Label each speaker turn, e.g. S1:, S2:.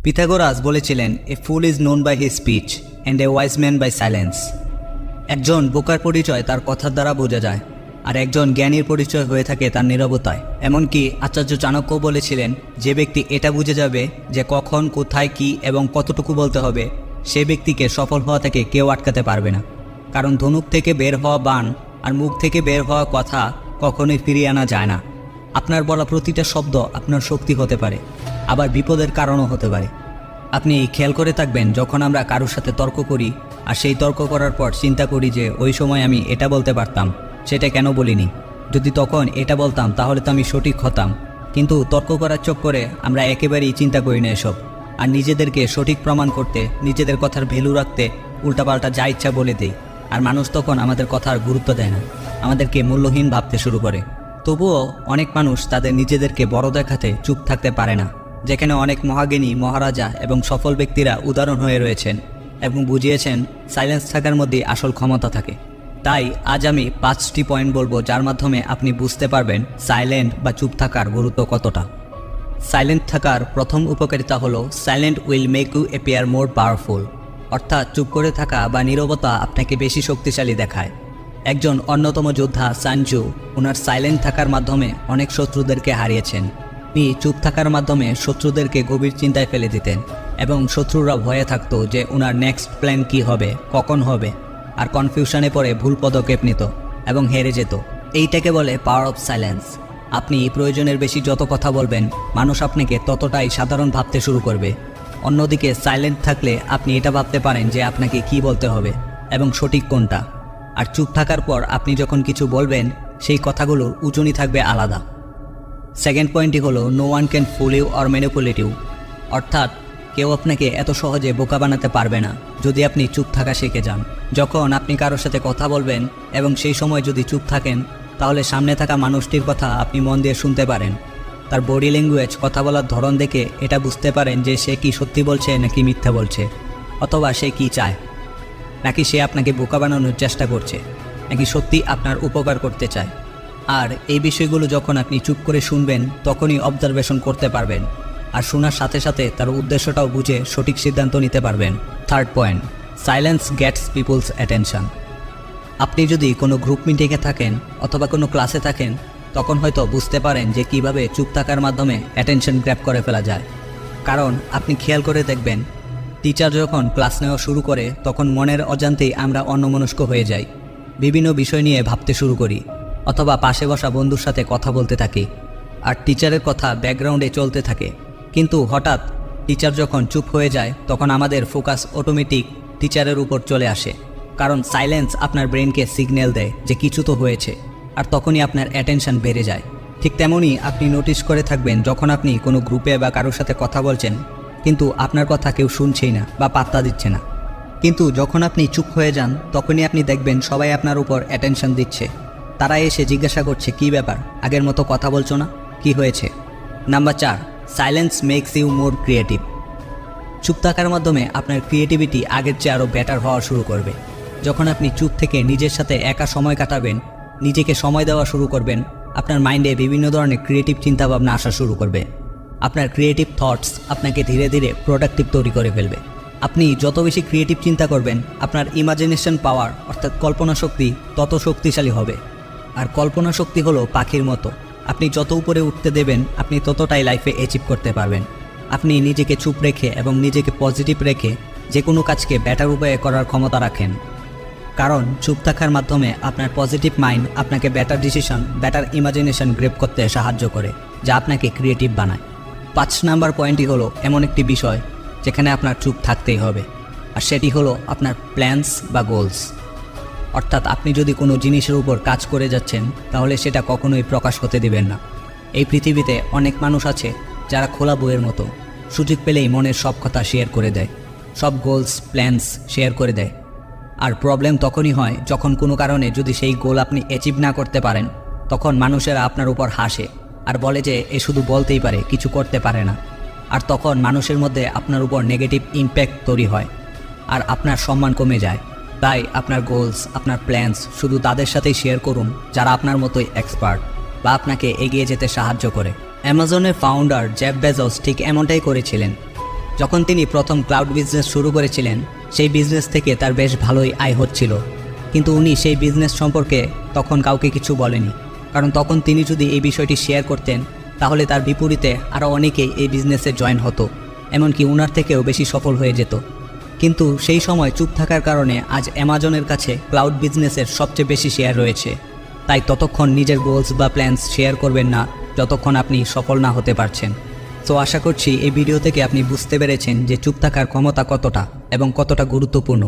S1: Pythagoras বলেছিলেন, a fool is known by his speech and a wise man by silence. একজন বোকার পরিচয় তার কথার দ্বারা বোঝা যায়, আর একজন জ্ঞানীর পরিচয় হয়ে থাকে তার নীরবতায়। এমনকি আচার্য চাণক্য বলেছিলেন, যে ব্যক্তি এটা বুঝে যাবে যে কখন, কোথায়, কি এবং কতটুকু বলতে হবে, সে ব্যক্তিকে সফল হওয়া থেকে কেউ আটকাতে পারবে না। কারণ ধনুক থেকে বের হওয়া বাণ আর মুখ থেকে বের হওয়া কথা কখনোই ফিরিয়ে আনা যায় না। আপনার বলা প্রতিটা শব্দ আপনার শক্তি হতে পারে, আবার বিপদের কারণও হতে পারে। আপনি খেয়াল করে থাকবেন, যখন আমরা কারোর সাথে তর্ক করি আর সেই তর্ক করার পর চিন্তা করি যে ওই সময় আমি এটা বলতে পারতাম, সেটা কেন বলিনি, যদি তখন এটা বলতাম তাহলে তো আমি সঠিক হতাম। কিন্তু তর্ক করার চক্করে আমরা একেবারেই চিন্তা করি না এসব, আর নিজেদেরকে সঠিক প্রমাণ করতে, নিজেদের কথার ভ্যালু রাখতে উল্টাপাল্টা যা ইচ্ছা বলে দেই। আর মানুষ তখন আমাদের কথার গুরুত্ব দেয় না, আমাদেরকে মূল্যহীন ভাবতে শুরু করে। তবুও অনেক মানুষ তাদের নিজেদেরকে বড় দেখাতে চুপ থাকতে পারে না, যেখানে অনেক মহাজ্ঞানী, মহারাজা এবং সফল ব্যক্তিরা উদাহরণ হয়ে রয়েছেন এবং বুঝিয়েছেন সাইলেন্স থাকার মধ্যে আসল ক্ষমতা থাকে। তাই আজ আমি 5টি পয়েন্ট বলবো, যার মাধ্যমে আপনি বুঝতে পারবেন সাইলেন্ট বা চুপ থাকার গুরুত্ব কতটা। সাইলেন্ট থাকার প্রথম উপকারিতা হলো, silent will make you appear more powerful. অর্থাৎ চুপ করে থাকা বা নীরবতা আপনাকে বেশি শক্তিশালী দেখায়। একজন অন্যতম যোদ্ধা সান ৎসু ওনার সাইলেন্ট থাকার মাধ্যমে অনেক শত্রুদেরকে হারিয়েছেন। তিনি চুপ থাকার মাধ্যমে শত্রুদেরকে গভীর চিন্তায় ফেলে দিতেন এবং শত্রুরা ভয়ে থাকতো যে ওনার নেক্সট প্ল্যান কি হবে, কখন হবে, আর কনফিউশনে পড়ে ভুল পদক্ষেপ নিত এবং হেরে যেত। এইটাকে বলে পাওয়ার অফ সাইলেন্স। আপনি প্রয়োজনের বেশি যত কথা বলবেন, মানুষ আপনাকে ততটাই সাধারণ ভাবতে শুরু করবে। অন্যদিকে সাইলেন্ট থাকলে আপনি এটা ভাবতে পারেন যে আপনাকে কি বলতে হবে এবং সঠিক কোনটা। আর চুপ থাকার পর আপনি যখন কিছু বলবেন, সেই কথাগুলোর উজনি থাকবে আলাদা। সেকেন্ড পয়েন্টটি হলো, no one can fool you or manipulate you. অর্থাৎ কেউ আপনাকে এত সহজে বোকা বানাতে পারবে না যদি আপনি চুপ থাকা শিখে যান। যখন আপনি কারোর সাথে কথা বলবেন এবং সেই সময় যদি চুপ থাকেন, তাহলে সামনে থাকা মানুষটির কথা আপনি মন দিয়ে শুনতে পারেন। তার বডি ল্যাঙ্গুয়েজ, কথা বলার ধরন দেখে এটা বুঝতে পারেন যে সে কি সত্যি বলছে নাকি মিথ্যা বলছে, অথবা সে কি চায়, নাকি সে আপনাকে বোকা বানানোর চেষ্টা করছে, নাকি সত্যি আপনার উপকার করতে চায়। আর এই বিষয়গুলো যখন আপনি চুপ করে শুনবেন, তখনই অবজারভেশন করতে পারবেন, আর শোনার সাথে সাথে তার উদ্দেশ্যটাও বুঝে সঠিক সিদ্ধান্ত নিতে পারবেন। Third point, silence gets people's attention. আপনি যদি কোনো গ্রুপ মিটিংয়ে থাকেন অথবা কোনো ক্লাসে থাকেন, তখন হয়তো বুঝতে পারেন যে কিভাবে চুপ থাকার মাধ্যমে অ্যাটেনশন গ্র্যাব করে ফেলা যায়। কারণ আপনি খেয়াল করে দেখবেন, টিচার যখন ক্লাস নেওয়া শুরু করে, তখন মনের অজান্তেই আমরা অন্যমনস্ক হয়ে যাই, বিভিন্ন বিষয় নিয়ে ভাবতে শুরু করি, অথবা পাশে বসা বন্ধুর সাথে কথা বলতে থাকি, আর টিচারের কথা ব্যাকগ্রাউন্ডে চলতে থাকে। কিন্তু হঠাৎ টিচার যখন চুপ হয়ে যায়, তখন আমাদের ফোকাস অটোমেটিক টিচারের উপর চলে আসে। কারণ সাইলেন্স আপনার ব্রেনকে সিগন্যাল দেয় যে কিছু তো হয়েছে, আর তখনই আপনার অ্যাটেনশন বেড়ে যায়। ঠিক তেমনই আপনি নোটিস করে থাকবেন, যখন আপনি কোনো গ্রুপে বা কারোর সাথে কথা বলছেন, কিন্তু আপনার কথা কেউ শুনছেই না বা পাত্তা দিচ্ছে না। কিন্তু যখন আপনি চুপ হয়ে যান, তখনই আপনি দেখবেন সবাই আপনার উপর অ্যাটেনশন দিচ্ছে। তারা এসে জিজ্ঞাসা করছে, কি ব্যাপার, আগের মতো কথা বলছো না, কি হয়েছে? Number 4, silence makes you more creative. চুপ থাকার মাধ্যমে আপনার ক্রিয়েটিভিটি আগের চেয়ে আরও বেটার হওয়া শুরু করবে। যখন আপনি চুপ থেকে নিজের সাথে একা সময় কাটাবেন, নিজেকে সময় দেওয়া শুরু করবেন, আপনার মাইন্ডে বিভিন্ন ধরনের ক্রিয়েটিভ চিন্তাভাবনা আসা শুরু করবে। আপনার ক্রিয়েটিভ থটস আপনাকে ধীরে ধীরে প্রোডাক্টিভ তৈরি করে ফেলবে। আপনি যত বেশি ক্রিয়েটিভ চিন্তা করবেন, আপনার ইমাজিনেশন পাওয়ার অর্থাৎ কল্পনা শক্তি তত শক্তিশালী হবে। আর কল্পনা শক্তি হলো পাখির মতো, আপনি যত উপরে উঠতে দেবেন, আপনি ততটাই লাইফে অ্যাচিভ করতে পারবেন। আপনি নিজেকে চুপ রেখে এবং নিজেকে পজিটিভ রেখে যে কোনো কাজকে বেটার উপায়ে করার ক্ষমতা রাখেন। কারণ চুপ থাকার মাধ্যমে আপনার পজিটিভ মাইন্ড আপনাকে better decision, better imagination grape করতে সাহায্য করে, যা আপনাকে ক্রিয়েটিভ বানায়। 5 নাম্বার পয়েন্টই হলো এমন একটি বিষয় যেখানে আপনার চুপ থাকতেই হবে, আর সেটি হলো আপনার প্ল্যানস বা গোলস। অর্থাৎ আপনি যদি কোনো জিনিসের উপর কাজ করে যাচ্ছেন, তাহলে সেটা কখনোই প্রকাশ হতে দিবেন না। এই পৃথিবীতে অনেক মানুষ আছে যারা খোলা বইয়ের মতো, সুযোগ পেলেই মনের সব কথা শেয়ার করে দেয়, সব গোলস, প্ল্যানস শেয়ার করে দেয়। আর প্রবলেম তখনই হয় যখন কোনো কারণে যদি সেই গোল আপনি অ্যাচিভ না করতে পারেন, তখন মানুষেরা আপনার উপর হাসে আর বলে যে এ শুধু বলতেই পারে, কিছু করতে পারে না। আর তখন মানুষের মধ্যে আপনার উপর নেগেটিভ ইম্প্যাক্ট তৈরি হয় আর আপনার সম্মান কমে যায়। তাই আপনার গোলস, আপনার প্ল্যানস শুধু তাদের সাথেই শেয়ার করুন যারা আপনার মতোই এক্সপার্ট বা আপনাকে এগিয়ে যেতে সাহায্য করে। অ্যামাজনের ফাউন্ডার জেফ বেজোস ঠিক এমনটাই করেছিলেন। যখন তিনি প্রথম ক্লাউড বিজনেস শুরু করেছিলেন সেই বিজনেস থেকে তার বেশ ভালোই আয় হচ্ছিল, কিন্তু উনি সেই বিজনেস সম্পর্কে তখন কাউকে কিছু বলেনি, কারণ তখন তিনি যদি এই বিষয়টি শেয়ার করতেন তাহলে তার বিপরীতে আরও অনেকেই এই বিজনেসে জয়েন হতো, এমনকি উনার থেকেও বেশি সফল হয়ে যেত। কিন্তু সেই সময় চুপ থাকার কারণে আজ অ্যামাজনের কাছে ক্লাউড বিজনেসের সবচেয়ে বেশি শেয়ার রয়েছে। তাই ততক্ষণ নিজের গোলস বা প্ল্যানস শেয়ার করবেন না যতক্ষণ আপনি সফল না হতে পারছেন। তো আশা করছি এই ভিডিও থেকে আপনি বুঝতে পেরেছেন যে চুপ থাকার ক্ষমতা কতটা এবং কতটা গুরুত্বপূর্ণ।